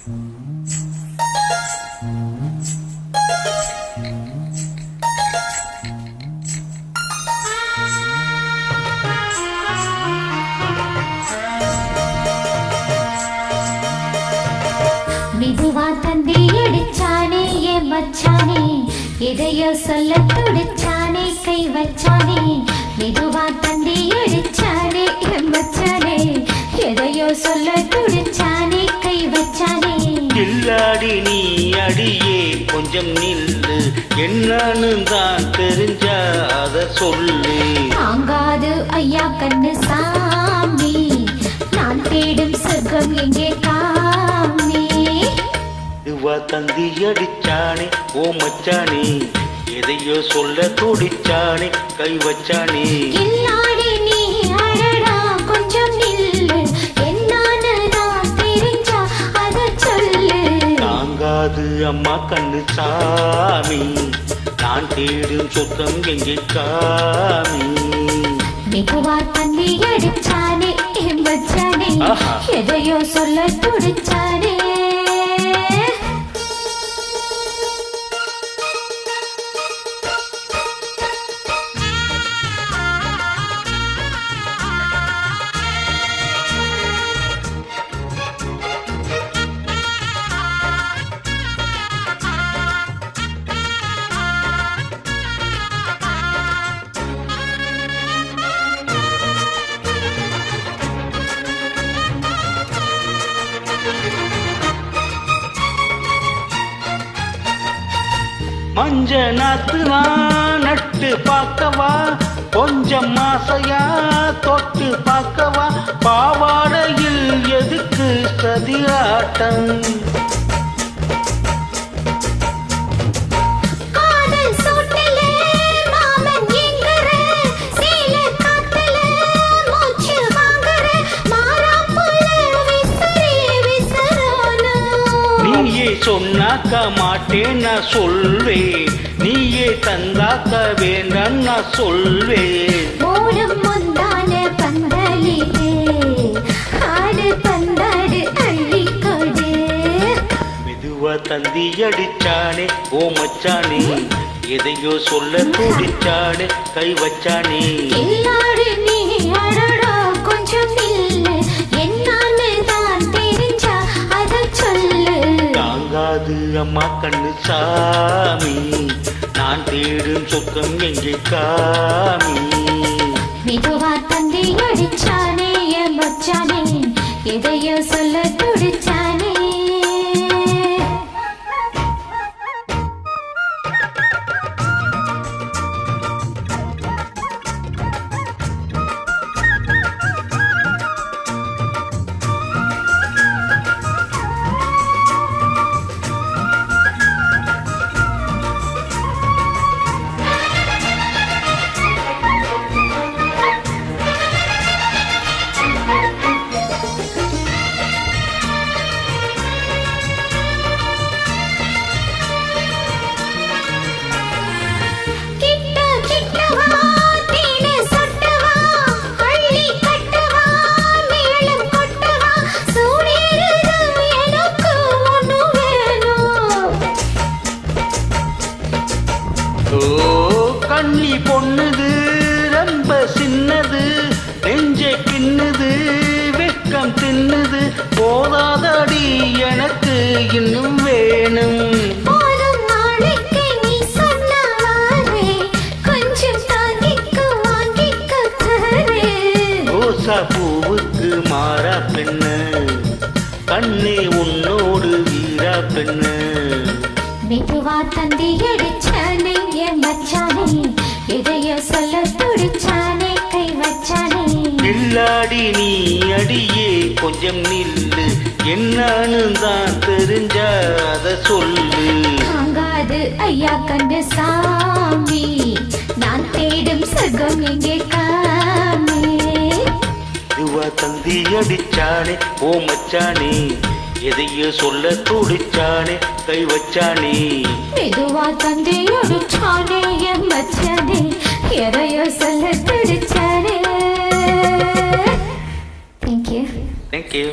மெதுவா தந்தி அடிச்சானே என் மச்சானே, எதையோ சொல்ல துடிச்சானே கை வச்சானே. மெதுவா தந்தி அடிச்சானே என் மச்சானே, எதையோ சொல்ல துடிச்சானே கை வச்சானே. கில்லாடி நீ அடியே கொஞ்சம் நில்லு, என்னன்னு தான் தெரிஞ்சா அத சொல்லு. தாங்காது ஐயா கண்ணு சாமி, நான் தேடும் சொர்க்கம் எங்கே காமி. இதுவா தந்தி அடிச்சானே ஓ மச்சானே, எதையோ சொல்ல துடிச்சானே கை வச்சானே. கில்லாடி நீ அடடா கொஞ்சம் நில்லு, என்னன்னு நான் தெரிஞ்சா அத சொல்லு. தாங்காது அம்மா கண்ணு சாமி, நான் தேடும் சொத்தம் எங்கே காமி. மெதுவா தண்ணி அடிச்சானே என் மச்சானே, எதையோ சொல்ல துடிச்சானே. மஞ்ச நாத்து நான் நட்டு பார்க்கவா, கொஞ்சம் மாசையா தொட்டு பார்க்கவா. பாவாடையில் எதுக்கு சதிராட்டம், நீயே சொன்னாக்க மாட்டேன் நான் சொல்வேன், நீயே தந்தாக்க வேண்டாம் நான் சொல்வேன். ஓடும் முந்தான பந்தலிலே ஆடு பந்தாடு அள்ளிக்கொடு. மெதுவா தந்தி அடிச்சானே ஓ மச்சானே, எதையோ சொல்ல துடிச்சானே கை வச்சானே. கில்லாடி நீ அடடா கொஞ்சம் நில்லு, என்னன்னு தான் தெரிஞ்சா அத சொல்லு. தாங்காது அம்மா கண்ணு சாமி, நான் தேடும் சொர்க்கம் எங்கே காமி. மெதுவா தந்தி அடிச்சானே என் மச்சானே, எதையோ சொல்ல துடிச்சானே. கண்ணி பொண்ணுது ரொம்ப சின்னது, நெஞ்சை பின்னுது வெக்கம் தின்னுது. போதாதடி எனக்கு இன்னும் வேணும், ரோசா பூவுக்கு மாறா பெண்ணு, கண்ணே உன்னோடு வீரா பெண்ணு. மெதுவா தந்தி அடிச்சானே என் மச்சானே, எதையோ சொல்ல துடிச்சானே கை வச்சானே. கில்லாடி நீ அடியே கொஞ்சம் நில்லு, என்னன்னு தான் தெரிஞ்சா அத சொல்லு. தாங்காது ஐயா கண்டு சாமி, நான் தேடும் சொர்க்கம் எங்கே காமி. இதுவா தந்தி அடிச்சானே ஓ மச்சானே, எதையோ சொல்ல துடிச்சானே கை வச்சானே. மெதுவா தந்தி அடிச்சானே என் மச்சானே, எதையோ சொல்ல துடிச்சானே. Thank you. Thank you.